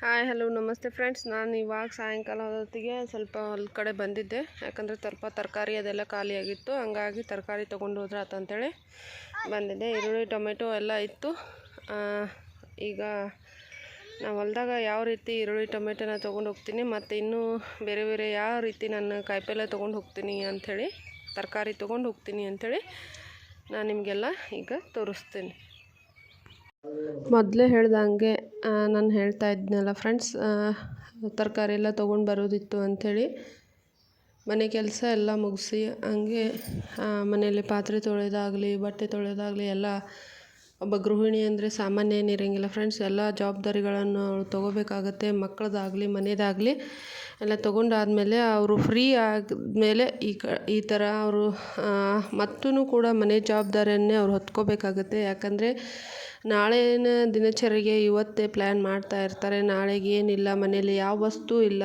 Hi hello ನಮಸ್ತೆ friends. ನಾನು ಇವಾಗ ಸಾಯಂಕಾಲ ಹೊತ್ತಿಗೆ ಸ್ವಲ್ಪ ಹೊಲ ಕಡೆ ಬಂದಿದ್ದೆ. ಯಾಕಂದರೆ ಸ್ವಲ್ಪ ತರಕಾರಿ ಅದೆಲ್ಲ ಖಾಲಿಯಾಗಿತ್ತು, ಹಂಗಾಗಿ ತರಕಾರಿ ತೊಗೊಂಡು ಹೋದ್ರೆ ಅಂತಂತೇಳಿ ಬಂದಿದ್ದೆ. ಈರುಳ್ಳಿ ಟೊಮೆಟೊ ಎಲ್ಲ ಇತ್ತು. ಈಗ ನಾವು ಹೊಲದಾಗ ಯಾವ ರೀತಿ ಈರುಳ್ಳಿ ಟೊಮೆಟೊನ ತೊಗೊಂಡು ಹೋಗ್ತೀನಿ ಮತ್ತು ಇನ್ನೂ ಬೇರೆ ಬೇರೆ ಯಾವ ರೀತಿ ನಾನು ಕಾಯಿಪಲ್ಯ ತೊಗೊಂಡು ಹೋಗ್ತೀನಿ ಅಂಥೇಳಿ, ತರಕಾರಿ ತೊಗೊಂಡು ಹೋಗ್ತೀನಿ ಅಂಥೇಳಿ ನಾನು ನಿಮಗೆಲ್ಲ ಈಗ ತೋರಿಸ್ತೀನಿ. ಮೊದಲೇ ಹೇಳ್ದಂಗೆ ನಾನು ಹೇಳ್ತಾ ಇದ್ನಲ್ಲ ಫ್ರೆಂಡ್ಸ್, ತರಕಾರಿ ಎಲ್ಲ ತೊಗೊಂಡು ಬರೋದಿತ್ತು ಅಂಥೇಳಿ ಮನೆ ಕೆಲಸ ಎಲ್ಲ ಮುಗಿಸಿ ಹಂಗೆ ಮನೆಯಲ್ಲಿ ಪಾತ್ರೆ ತೊಳೆಯೋದಾಗಲಿ ಬಟ್ಟೆ ತೊಳೆಯೋದಾಗಲಿ ಎಲ್ಲ ಒಬ್ಬ ಗೃಹಿಣಿ ಅಂದರೆ ಸಾಮಾನ್ಯ ಏನಿರೋಂಗಿಲ್ಲ ಫ್ರೆಂಡ್ಸ್. ಎಲ್ಲ ಜವಾಬ್ದಾರಿಗಳನ್ನು ಅವಳು ತೊಗೋಬೇಕಾಗತ್ತೆ. ಮಕ್ಕಳದಾಗಲಿ ಮನೆಯದಾಗಲಿ ಎಲ್ಲ ತೊಗೊಂಡಾದಮೇಲೆ ಅವರು ಫ್ರೀ ಆದಮೇಲೆ ಈ ಥರ ಅವರು ಮತ್ತೂ ಕೂಡ ಮನೆ ಜವಾಬ್ದಾರಿಯನ್ನೇ ಅವ್ರು ಹೊತ್ಕೋಬೇಕಾಗತ್ತೆ. ಯಾಕಂದರೆ ನಾಳಿನ ದಿನಚರಿಗೆ ಇವತ್ತೇ ಪ್ಲ್ಯಾನ್ ಮಾಡ್ತಾ ಇರ್ತಾರೆ. ನಾಳೆಗೆ ಏನಿಲ್ಲ, ಮನೇಲಿ ಯಾವ ವಸ್ತು ಇಲ್ಲ,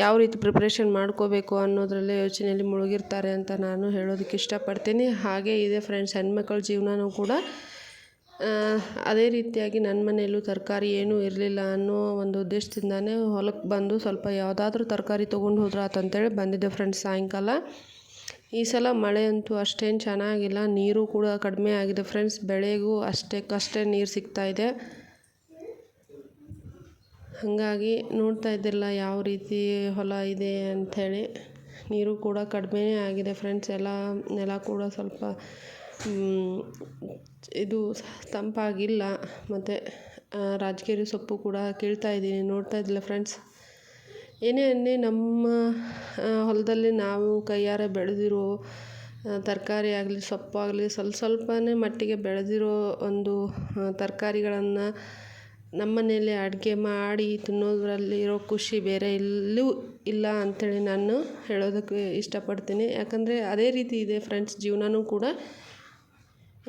ಯಾವ ರೀತಿ ಪ್ರಿಪ್ರೇಷನ್ ಮಾಡ್ಕೋಬೇಕು ಅನ್ನೋದರಲ್ಲೇ ಯೋಚನೆಯಲ್ಲಿ ಮುಳುಗಿರ್ತಾರೆ ಅಂತ ನಾನು ಹೇಳೋದಕ್ಕೆ ಇಷ್ಟಪಡ್ತೀನಿ. ಹಾಗೆ ಇದೆ ಫ್ರೆಂಡ್ಸ್, ಹೆಣ್ಮಕ್ಳ ಜೀವನವೂ ಕೂಡ ಅದೇ ರೀತಿಯಾಗಿ ನನ್ನ ಮನೆಯಲ್ಲೂ ತರಕಾರಿ ಏನೂ ಇರಲಿಲ್ಲ ಅನ್ನೋ ಒಂದು ಉದ್ದೇಶದಿಂದಾನೇ ಹೊಲಕ್ಕೆ ಬಂದು ಸ್ವಲ್ಪ ಯಾವುದಾದ್ರೂ ತರಕಾರಿ ತೊಗೊಂಡು ಹೋದ್ರೆ ಆತಂತೇಳಿ ಬಂದಿದ್ದೆ ಫ್ರೆಂಡ್ಸ್ ಸಾಯಂಕಾಲ. ಈ ಸಲ ಮಳೆ ಅಂತೂ ಅಷ್ಟೇನು ಚೆನ್ನಾಗಿಲ್ಲ, ನೀರು ಕೂಡ ಕಡಿಮೆ ಆಗಿದೆ ಫ್ರೆಂಡ್ಸ್. ಬೆಳೆಗೂ ಅಷ್ಟೇ ನೀರು ಸಿಗ್ತಾಯಿದೆ. ಹಾಗಾಗಿ ನೋಡ್ತಾ ಇದ್ದಿರಲ್ಲ ಯಾವ ರೀತಿ ಹೊಲ ಇದೆ ಅಂಥೇಳಿ. ನೀರು ಕೂಡ ಕಡಿಮೆನೇ ಆಗಿದೆ ಫ್ರೆಂಡ್ಸ್. ನೆಲ ಕೂಡ ಸ್ವಲ್ಪ ಇದು ತಂಪಾಗಿಲ್ಲ. ಮತ್ತು ರಾಜಗಿರಿ ಸೊಪ್ಪು ಕೂಡ ಕೀಳ್ತಾ ಇದ್ದೀನಿ, ನೋಡ್ತಾ ಇದ್ದಿಲ್ಲ ಫ್ರೆಂಡ್ಸ್. ಏನೇ ಅನ್ನಿ ನಮ್ಮ ಹೊಲದಲ್ಲಿ ನಾವು ಕೈಯಾರೆ ಬೆಳೆದಿರೋ ತರಕಾರಿ ಆಗಲಿ ಸೊಪ್ಪಾಗಲಿ ಸ್ವಲ್ಪನೇ ಮಟ್ಟಿಗೆ ಬೆಳೆದಿರೋ ಒಂದು ತರಕಾರಿಗಳನ್ನು ನಮ್ಮ ಮನೆಯಲ್ಲಿ ಅಡುಗೆ ಮಾಡಿ ತಿನ್ನೋದ್ರಲ್ಲಿರೋ ಖುಷಿ ಬೇರೆ ಎಲ್ಲೂ ಇಲ್ಲ ಅಂಥೇಳಿ ನಾನು ಹೇಳೋದಕ್ಕೆ ಇಷ್ಟಪಡ್ತೀನಿ. ಯಾಕಂದರೆ ಅದೇ ರೀತಿ ಇದೆ ಫ್ರೆಂಡ್ಸ್ ಜೀವನವೂ ಕೂಡ.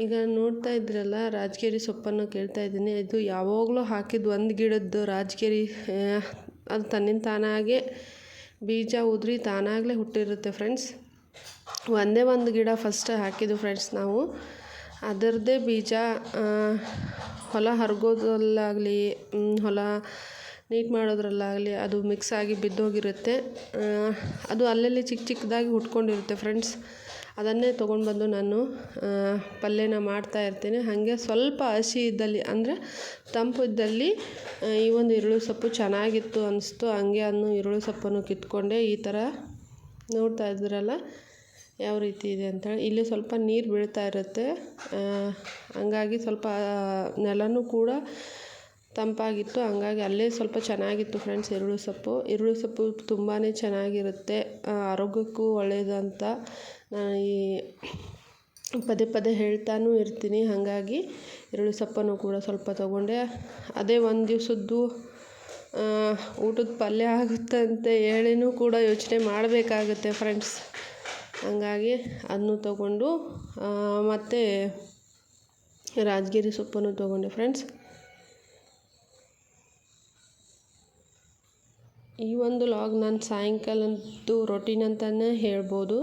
ಈಗ ನೋಡ್ತಾ ಇದ್ರಲ್ಲ ರಾಜಗಿರಿ ಸೊಪ್ಪನ್ನು ಕೇಳ್ತಾ ಇದ್ದೀನಿ. ಇದು ಯಾವಾಗಲೂ ಹಾಕಿದ್ದು ಒಂದು ಗಿಡದ್ದು ರಾಜಗಿರಿ, ಅದು ತನ್ನಿಂದ ತಾನಾಗೆ ಬೀಜ ಉದುರಿ ತಾನಾಗಲೇ ಹುಟ್ಟಿರುತ್ತೆ ಫ್ರೆಂಡ್ಸ್. ಒಂದೇ ಒಂದು ಗಿಡ ಫಸ್ಟ್ ಹಾಕಿದ್ದು ಫ್ರೆಂಡ್ಸ್ ನಾವು. ಅದರದ್ದೇ ಬೀಜ ಹೊಲ ಹರಗೋದ್ರಲ್ಲಾಗಲಿ ಹೊಲ ನೀಟ್ ಮಾಡೋದ್ರಲ್ಲಾಗಲಿ ಅದು ಮಿಕ್ಸ್ ಆಗಿ ಬಿದ್ದೋಗಿರುತ್ತೆ. ಅದು ಅಲ್ಲಲ್ಲಿ ಚಿಕ್ಕದಾಗಿ ಹುಟ್ಕೊಂಡಿರುತ್ತೆ ಫ್ರೆಂಡ್ಸ್. ಅದನ್ನೇ ತೊಗೊಂಡು ಬಂದು ನಾನು ಪಲ್ಯನ ಮಾಡ್ತಾಯಿರ್ತೀನಿ. ಹಾಗೆ ಸ್ವಲ್ಪ ಹಸಿ ಇದ್ದಲ್ಲಿ ಅಂದರೆ ತಂಪು ಇದ್ದಲ್ಲಿ ಈ ಒಂದು ಈರುಳ್ಳಿ ಸೊಪ್ಪು ಚೆನ್ನಾಗಿತ್ತು ಅನಿಸ್ತು. ಹಂಗೆ ಅದನ್ನು ಈರುಳ್ಳಿ ಸೊಪ್ಪನ್ನು ಕಿತ್ಕೊಂಡೆ. ಈ ಥರ ನೋಡ್ತಾ ಇದ್ರಲ್ಲ ಯಾವ ರೀತಿ ಇದೆ ಅಂತೇಳಿ. ಇಲ್ಲಿ ಸ್ವಲ್ಪ ನೀರು ಬೀಳ್ತಾ ಇರುತ್ತೆ, ಹಂಗಾಗಿ ಸ್ವಲ್ಪ ನೆಲನೂ ಕೂಡ ತಂಪಾಗಿತ್ತು. ಹಂಗಾಗಿ ಅಲ್ಲೇ ಸ್ವಲ್ಪ ಚೆನ್ನಾಗಿತ್ತು ಫ್ರೆಂಡ್ಸ್ ಈರುಳ್ಳಿ ಸೊಪ್ಪು ತುಂಬಾ ಚೆನ್ನಾಗಿರುತ್ತೆ, ಆರೋಗ್ಯಕ್ಕೂ ಒಳ್ಳೆಯದು ಅಂತ ನಾನು ಈ ಪದೇ ಹೇಳ್ತಾನೂ ಇರ್ತೀನಿ. ಹಾಗಾಗಿ ಈರುಳ್ಳಿ ಸೊಪ್ಪನ್ನು ಕೂಡ ಸ್ವಲ್ಪ ತೊಗೊಂಡೆ. ಅದೇ ಒಂದು ದಿವಸದ್ದು ಊಟದ ಪಲ್ಯ ಆಗುತ್ತೆ ಅಂತ ಹೇಳಿನೂ ಕೂಡ ಯೋಚನೆ ಮಾಡಬೇಕಾಗತ್ತೆ ಫ್ರೆಂಡ್ಸ್. ಹಂಗಾಗಿ ಅದನ್ನು ತೊಗೊಂಡು ಮತ್ತು ರಾಜಗಿರಿ ಸೊಪ್ಪನ್ನು ತೊಗೊಂಡೆ ಫ್ರೆಂಡ್ಸ್. ಈ ಒಂದು ಲಾಗ್ ನಾನು ಸಾಯಂಕಾಲದ್ದು ರೊಟೀನ್ ಅಂತಲೇ ಹೇಳ್ಬೋದು.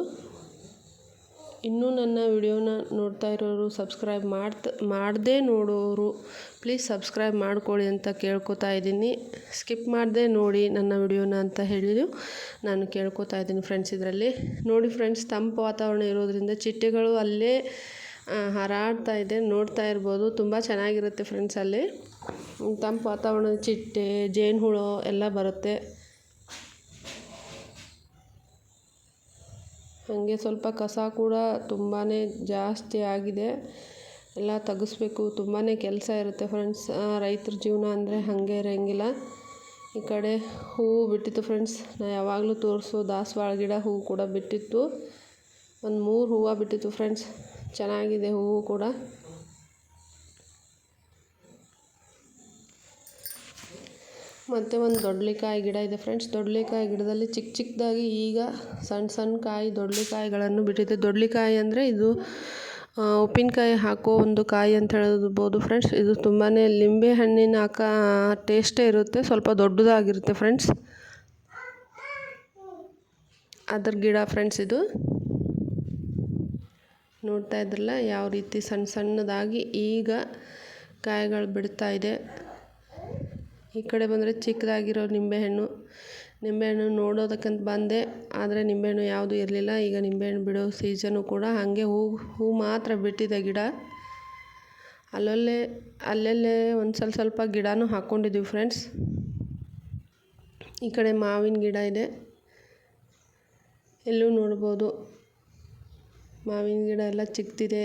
ಇನ್ನೂ ನನ್ನ ವಿಡಿಯೋನ ನೋಡ್ತಾ ಇರೋರು ಸಬ್ಸ್ಕ್ರೈಬ್ ಮಾಡದೇ ನೋಡೋರು ಪ್ಲೀಸ್ ಸಬ್ಸ್ಕ್ರೈಬ್ ಮಾಡ್ಕೊಳ್ಳಿ ಅಂತ ಕೇಳ್ಕೊತಾ ಇದ್ದೀನಿ. ಸ್ಕಿಪ್ ಮಾಡದೆ ನೋಡಿ ನನ್ನ ವಿಡಿಯೋನ ಅಂತ ಹೇಳಿದ್ರು ನಾನು ಕೇಳ್ಕೊತಾ ಇದ್ದೀನಿ ಫ್ರೆಂಡ್ಸ್. ಇದರಲ್ಲಿ ನೋಡಿ ಫ್ರೆಂಡ್ಸ್, ತಂಪು ವಾತಾವರಣ ಇರೋದ್ರಿಂದ ಚಿಟ್ಟೆಗಳು ಅಲ್ಲೇ ಹಾರಾಡ್ತಾ ಇದೆ, ನೋಡ್ತಾ ಇರ್ಬೋದು. ತುಂಬ ಚೆನ್ನಾಗಿರುತ್ತೆ ಫ್ರೆಂಡ್ಸ್. ಅಲ್ಲಿ ತಂಪು ವಾತಾವರಣ, ಚಿಟ್ಟೆ ಜೇನುಹುಳು ಎಲ್ಲ ಬರುತ್ತೆ. ಹಾಗೆ ಸ್ವಲ್ಪ ಕಸ ಕೂಡ ತುಂಬಾ ಜಾಸ್ತಿ ಆಗಿದೆ, ಎಲ್ಲ ತೆಗೆಸ್ಬೇಕು. ತುಂಬಾ ಕೆಲಸ ಇರುತ್ತೆ ಫ್ರೆಂಡ್ಸ್. ರೈತರ ಜೀವನ ಅಂದರೆ ಹಾಗೆ ಇರೋಂಗಿಲ್ಲ. ಈ ಕಡೆ ಹೂವು ಬಿಟ್ಟಿತ್ತು ಫ್ರೆಂಡ್ಸ್, ನಾನು ಯಾವಾಗಲೂ ತೋರಿಸೋ ದಾಸವಾಳ ಗಿಡ ಹೂವು ಕೂಡ ಬಿಟ್ಟಿತ್ತು. ಒಂದು 3 ಹೂವು ಬಿಟ್ಟಿತ್ತು ಫ್ರೆಂಡ್ಸ್. ಚೆನ್ನಾಗಿದೆ ಹೂವು ಕೂಡ. ಮತ್ತು ಒಂದು ದೊಡ್ಡಲಿಕಾಯಿ ಗಿಡ ಇದೆ ಫ್ರೆಂಡ್ಸ್. ದೊಡ್ಡಲಿಕಾಯಿ ಗಿಡದಲ್ಲಿ ಚಿಕ್ಕದಾಗಿ ಈಗ ಸಣ್ಣ ಕಾಯಿ ದೊಡ್ಡಲಿಕಾಯಿಗಳನ್ನು ಬಿಟ್ಟಿದೆ. ದೊಡ್ಡಲಿಕಾಯಿ ಅಂದರೆ ಇದು ಉಪ್ಪಿನಕಾಯಿ ಹಾಕೋ ಒಂದು ಕಾಯಿ ಅಂತ ಹೇಳ್ಬೋದು ಫ್ರೆಂಡ್ಸ್. ಇದು ತುಂಬಾ ಲಿಂಬೆ ಹಣ್ಣಿನ ಟೇಸ್ಟೇ ಇರುತ್ತೆ, ಸ್ವಲ್ಪ ದೊಡ್ಡದಾಗಿರುತ್ತೆ ಫ್ರೆಂಡ್ಸ್. ಅದ್ರ ಗಿಡ ಫ್ರೆಂಡ್ಸ್ ಇದು. ನೋಡ್ತಾ ಇದ್ರಲ್ಲ ಯಾವ ರೀತಿ ಸಣ್ಣದಾಗಿ ಈಗ ಕಾಯಿಗಳು ಬಿಡ್ತಾ ಇದೆ. ಈ ಕಡೆ ಬಂದರೆ ಚಿಕ್ಕದಾಗಿರೋ ನಿಂಬೆಹಣ್ಣು ನೋಡೋದಕ್ಕಂತ ಬಂದೆ, ಆದರೆ ನಿಂಬೆಹಣ್ಣು ಯಾವುದೂ ಇರಲಿಲ್ಲ. ಈಗ ನಿಂಬೆಹಣ್ಣು ಬಿಡೋ ಸೀಸನು ಕೂಡ. ಹಾಗೆ ಹೂ ಮಾತ್ರ ಬಿಟ್ಟಿದೆ ಗಿಡ. ಅಲ್ಲಲ್ಲೇ ಒಂದು ಸ್ವಲ್ಪ ಗಿಡನೂ ಹಾಕ್ಕೊಂಡಿದ್ದೀವಿ ಫ್ರೆಂಡ್ಸ್. ಈ ಕಡೆ ಮಾವಿನ ಗಿಡ ಇದೆ, ಎಲ್ಲೂ ನೋಡ್ಬೋದು. ಮಾವಿನ ಗಿಡ ಎಲ್ಲ ಚಿಕ್ಕದಿದೆ.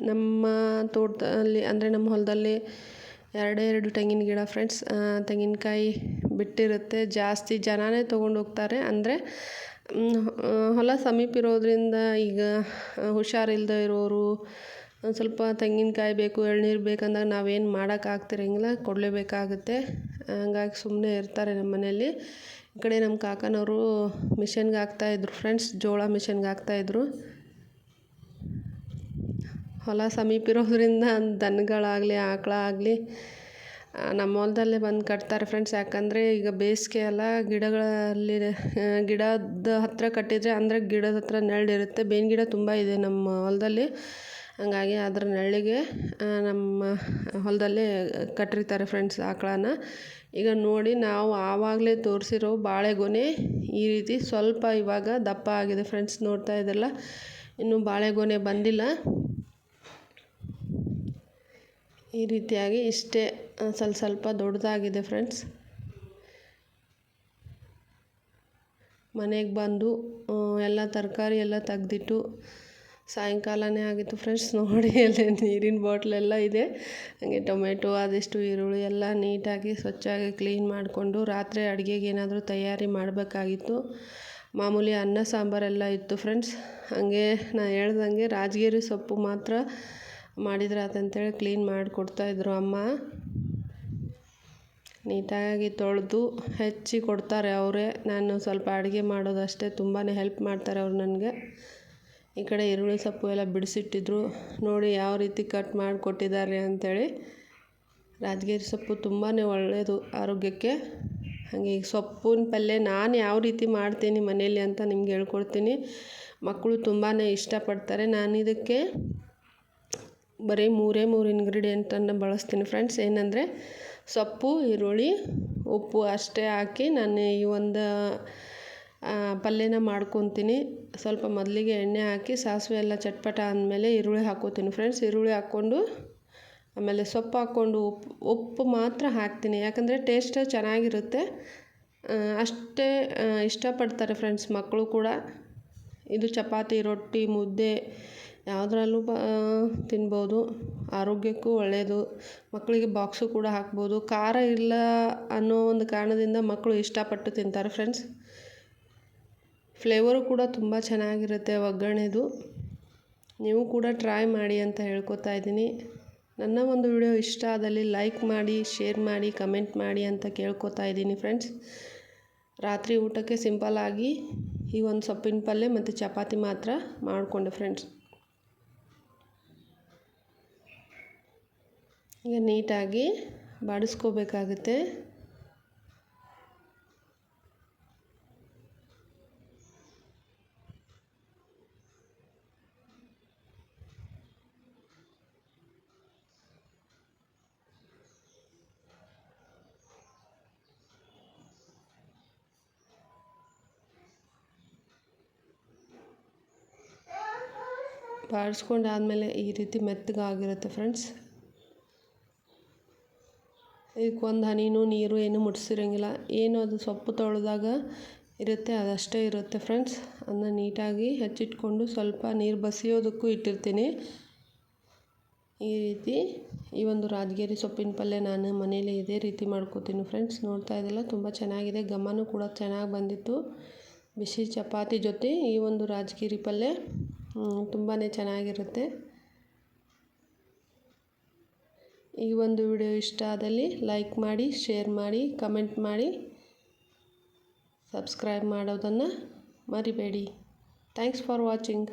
ನಮ್ಮ ತೋಟದಲ್ಲಿ ಅಂದರೆ ನಮ್ಮ ಹೊಲದಲ್ಲಿ ಎರಡು ತೆಂಗಿನ ಗಿಡ ಫ್ರೆಂಡ್ಸ್. ತೆಂಗಿನಕಾಯಿ ಬಿಟ್ಟಿರುತ್ತೆ. ಜಾಸ್ತಿ ಜನನೇ ತೊಗೊಂಡೋಗ್ತಾರೆ. ಅಂದರೆ ಹೊಲ ಸಮೀಪ ಇರೋದ್ರಿಂದ ಈಗ ಹುಷಾರಿಲ್ಲದೆ ಇರೋರು ಒಂದು ಸ್ವಲ್ಪ ತೆಂಗಿನಕಾಯಿ ಬೇಕು, ಎಳ್ನೀರು ಬೇಕಂದಾಗ ನಾವೇನು ಮಾಡೋಕ್ಕಾಗ್ತಿರಂಗಿಲ್ಲ, ಕೊಡಲೇಬೇಕಾಗುತ್ತೆ. ಹಂಗಾಗಿ ಸುಮ್ಮನೆ ಇರ್ತಾರೆ ನಮ್ಮ ಮನೆಯಲ್ಲಿ. ಈ ಕಡೆ ನಮ್ಮ ಕಾಕನವರು ಮಿಷನ್ಗೆ ಹಾಕ್ತಾಯಿದ್ರು ಫ್ರೆಂಡ್ಸ್, ಜೋಳ ಮಿಷನ್ಗೆ ಹಾಕ್ತಾಯಿದ್ರು. ಹೊಲ ಸಮೀಪ ಇರೋದ್ರಿಂದ ದನಗಳಾಗಲಿ ಆಕಳಾಗಲಿ ನಮ್ಮ ಹೊಲದಲ್ಲೇ ಬಂದು ಕಟ್ತಾರೆ ಫ್ರೆಂಡ್ಸ್. ಯಾಕಂದರೆ ಈಗ ಬೇಸಿಗೆ ಅಲ್ಲ, ಗಿಡದ ಹತ್ತಿರ ಕಟ್ಟಿದರೆ ಅಂದರೆ ಗಿಡದ ಹತ್ರ ನೆರಳಿರುತ್ತೆ. ಬೇವಿನ ಗಿಡ ತುಂಬ ಇದೆ ನಮ್ಮ ಹೊಲದಲ್ಲಿ. ಹಂಗಾಗಿ ಅದರ ನೆರಳಿಗೆ ನಮ್ಮ ಹೊಲದಲ್ಲೇ ಕಟ್ಟಿರ್ತಾರೆ ಫ್ರೆಂಡ್ಸ್ ಆಕಳನ. ಈಗ ನೋಡಿ, ನಾವು ಆವಾಗಲೇ ತೋರಿಸಿರೋ ಬಾಳೆಗೊನೆ ಈ ರೀತಿ ಸ್ವಲ್ಪ ಇವಾಗ ದಪ್ಪ ಆಗಿದೆ ಫ್ರೆಂಡ್ಸ್. ನೋಡ್ತಾ ಇದ್ದಲ್ಲ, ಇನ್ನೂ ಬಾಳೆಗೊನೆ ಬಂದಿಲ್ಲ. ಈ ರೀತಿಯಾಗಿ ಇಷ್ಟೇ ಸ್ವಲ್ಪ ದೊಡ್ಡದಾಗಿದೆ ಫ್ರೆಂಡ್ಸ್. ಮನೆಗೆ ಬಂದು ಎಲ್ಲ ತರಕಾರಿ ಎಲ್ಲ ತೆಗ್ದಿಟ್ಟು ಸಾಯಂಕಾಲನೇ ಆಗಿತ್ತು ಫ್ರೆಂಡ್ಸ್. ನೋಡಿ, ಅಲ್ಲಿ ನೀರಿನ ಬಾಟ್ಲೆಲ್ಲ ಇದೆ. ಹಾಗೆ ಟೊಮೆಟೊ, ಅದೆಷ್ಟು ಈರುಳ್ಳಿ ಎಲ್ಲ ನೀಟಾಗಿ ಸ್ವಚ್ಛಾಗಿ ಕ್ಲೀನ್ ಮಾಡಿಕೊಂಡು ರಾತ್ರಿ ಅಡುಗೆಗೆ ಏನಾದರೂ ತಯಾರಿ ಮಾಡಬೇಕಾಗಿತ್ತು. ಮಾಮೂಲಿ ಅನ್ನ ಸಾಂಬಾರೆಲ್ಲ ಇತ್ತು ಫ್ರೆಂಡ್ಸ್. ಹಾಗೆ ನಾನು ಹೇಳ್ದಂಗೆ ರಾಜಗಿರಿ ಸೊಪ್ಪು ಮಾತ್ರ ಮಾಡಿದ್ರಾತಂತೇಳಿ ಕ್ಲೀನ್ ಮಾಡಿಕೊಡ್ತಾಯಿದ್ರು ಅಮ್ಮ. ನೀಟಾಗಿ ತೊಳೆದು ಹೆಚ್ಚಿ ಕೊಡ್ತಾರೆ ಅವರೇ. ನಾನು ಸ್ವಲ್ಪ ಅಡುಗೆ ಮಾಡೋದಷ್ಟೇ, ತುಂಬಾ ಹೆಲ್ಪ್ ಮಾಡ್ತಾರೆ ಅವ್ರು ನನಗೆ. ಈ ಕಡೆ ಈರುಳ್ಳಿ ಸೊಪ್ಪು ಎಲ್ಲ ಬಿಡಿಸಿಟ್ಟಿದ್ರು. ನೋಡಿ ಯಾವ ರೀತಿ ಕಟ್ ಮಾಡಿಕೊಟ್ಟಿದ್ದಾರೆ ಅಂಥೇಳಿ. ರಾಜಗಿರಿ ಸೊಪ್ಪು ತುಂಬಾ ಒಳ್ಳೆಯದು ಆರೋಗ್ಯಕ್ಕೆ. ಹಾಗೆ ಈಗ ಸೊಪ್ಪಿನ ಪಲ್ಯ ನಾನು ಯಾವ ರೀತಿ ಮಾಡ್ತೀನಿ ಮನೇಲಿ ಅಂತ ನಿಮ್ಗೆ ಹೇಳ್ಕೊಡ್ತೀನಿ. ಮಕ್ಕಳು ತುಂಬಾ ಇಷ್ಟಪಡ್ತಾರೆ. ನಾನು ಇದಕ್ಕೆ ಬರೀ ಮೂರೇ ಇಂಗ್ರೀಡಿಯೆಂಟನ್ನು ಬಳಸ್ತೀನಿ ಫ್ರೆಂಡ್ಸ್. ಏನಂದರೆ ಸೊಪ್ಪು, ಈರುಳ್ಳಿ, ಉಪ್ಪು ಅಷ್ಟೇ ಹಾಕಿ ನಾನು ಈ ಒಂದು ಪಲ್ಯನ ಮಾಡ್ಕೊತೀನಿ. ಸ್ವಲ್ಪ ಮೊದಲಿಗೆ ಎಣ್ಣೆ ಹಾಕಿ ಸಾಸಿವೆ ಎಲ್ಲ ಚಟ್ಪಟ ಅಂದಮೇಲೆ ಈರುಳ್ಳಿ ಹಾಕ್ಕೋತೀನಿ ಫ್ರೆಂಡ್ಸ್. ಈರುಳ್ಳಿ ಹಾಕ್ಕೊಂಡು ಆಮೇಲೆ ಸೊಪ್ಪು ಹಾಕ್ಕೊಂಡು ಉಪ್ಪು ಮಾತ್ರ ಹಾಕ್ತೀನಿ. ಯಾಕಂದರೆ ಟೇಸ್ಟ್ ಚೆನ್ನಾಗಿರುತ್ತೆ. ಅಷ್ಟೇ ಇಷ್ಟಪಡ್ತಾರೆ ಫ್ರೆಂಡ್ಸ್ ಮಕ್ಕಳು ಕೂಡ. ಇದು ಚಪಾತಿ, ರೊಟ್ಟಿ, ಮುದ್ದೆ ಯಾವುದ್ರಲ್ಲೂ ತಿನ್ಬೋದು. ಆರೋಗ್ಯಕ್ಕೂ ಒಳ್ಳೆಯದು. ಮಕ್ಕಳಿಗೆ ಬಾಕ್ಸು ಕೂಡ ಹಾಕ್ಬೋದು. ಖಾರ ಇಲ್ಲ ಅನ್ನೋ ಒಂದು ಕಾರಣದಿಂದ ಮಕ್ಕಳು ಇಷ್ಟಪಟ್ಟು ತಿಂತಾರೆ ಫ್ರೆಂಡ್ಸ್. ಫ್ಲೇವರು ಕೂಡ ತುಂಬ ಚೆನ್ನಾಗಿರುತ್ತೆ ಒಗ್ಗರಣೆದು. ನೀವು ಕೂಡ ಟ್ರೈ ಮಾಡಿ ಅಂತ ಹೇಳ್ಕೊತಾ ಇದ್ದೀನಿ. ನನ್ನ ಒಂದು ವಿಡಿಯೋ ಇಷ್ಟ ಆದಲ್ಲಿ ಲೈಕ್ ಮಾಡಿ, ಶೇರ್ ಮಾಡಿ, ಕಮೆಂಟ್ ಮಾಡಿ ಅಂತ ಕೇಳ್ಕೊತಾ ಇದ್ದೀನಿ ಫ್ರೆಂಡ್ಸ್. ರಾತ್ರಿ ಊಟಕ್ಕೆ ಸಿಂಪಲ್ಲಾಗಿ ಈ ಒಂದು ಸೊಪ್ಪಿನ ಪಲ್ಯ ಮತ್ತು ಚಪಾತಿ ಮಾತ್ರ ಮಾಡಿಕೊಂಡೆ ಫ್ರೆಂಡ್ಸ್. ಈಗ ನೀಟಾಗಿ ಬಾಡಿಸ್ಕೋಬೇಕಾಗುತ್ತೆ. ಬಾಡಿಸ್ಕೊಂಡಾದಮೇಲೆ ಈ ರೀತಿ ಮೆತ್ತಗಾಗಿರುತ್ತೆ ಫ್ರೆಂಡ್ಸ್. ಇದಕ್ಕೆ ಒಂದು ಹನಿನೂ ನೀರು ಏನು ಮುಟ್ಸಿರಂಗಿಲ್ಲ. ಏನು ಅದು ಸೊಪ್ಪು ತೊಳೆದಾಗ ಇರುತ್ತೆ ಅದಷ್ಟೇ ಇರುತ್ತೆ ಫ್ರೆಂಡ್ಸ್. ಅದನ್ನ ನೀಟಾಗಿ ಹೆಚ್ಚಿಟ್ಕೊಂಡು ಸ್ವಲ್ಪ ನೀರು ಬಸಿಯೋದಕ್ಕೂ ಇಟ್ಟಿರ್ತೀನಿ. ಈ ರೀತಿ ಈ ಒಂದು ರಾಜಗಿರಿ ಸೊಪ್ಪಿನ ಪಲ್ಯ ನಾನು ಮನೇಲಿ ಇದೇ ರೀತಿ ಮಾಡ್ಕೋತೀನಿ ಫ್ರೆಂಡ್ಸ್. ನೋಡ್ತಾ ಇದ್ದಲ್ಲ, ತುಂಬ ಚೆನ್ನಾಗಿದೆ. ಘಮನೂ ಕೂಡ ಚೆನ್ನಾಗಿ ಬಂದಿತ್ತು. ಬಿಸಿ ಚಪಾತಿ ಜೊತೆ ಈ ಒಂದು ರಾಜಗಿರಿ ಪಲ್ಯ ತುಂಬಾ ಚೆನ್ನಾಗಿರುತ್ತೆ. ಈ ಒಂದು ವಿಡಿಯೋ ಇಷ್ಟ ಆದಲ್ಲಿ ಲೈಕ್ ಮಾಡಿ, ಶೇರ್ ಮಾಡಿ, ಕಮೆಂಟ್ ಮಾಡಿ, ಸಬ್ಸ್ಕ್ರೈಬ್ ಮಾಡೋದನ್ನು ಮರಿಬೇಡಿ. Thanks for watching.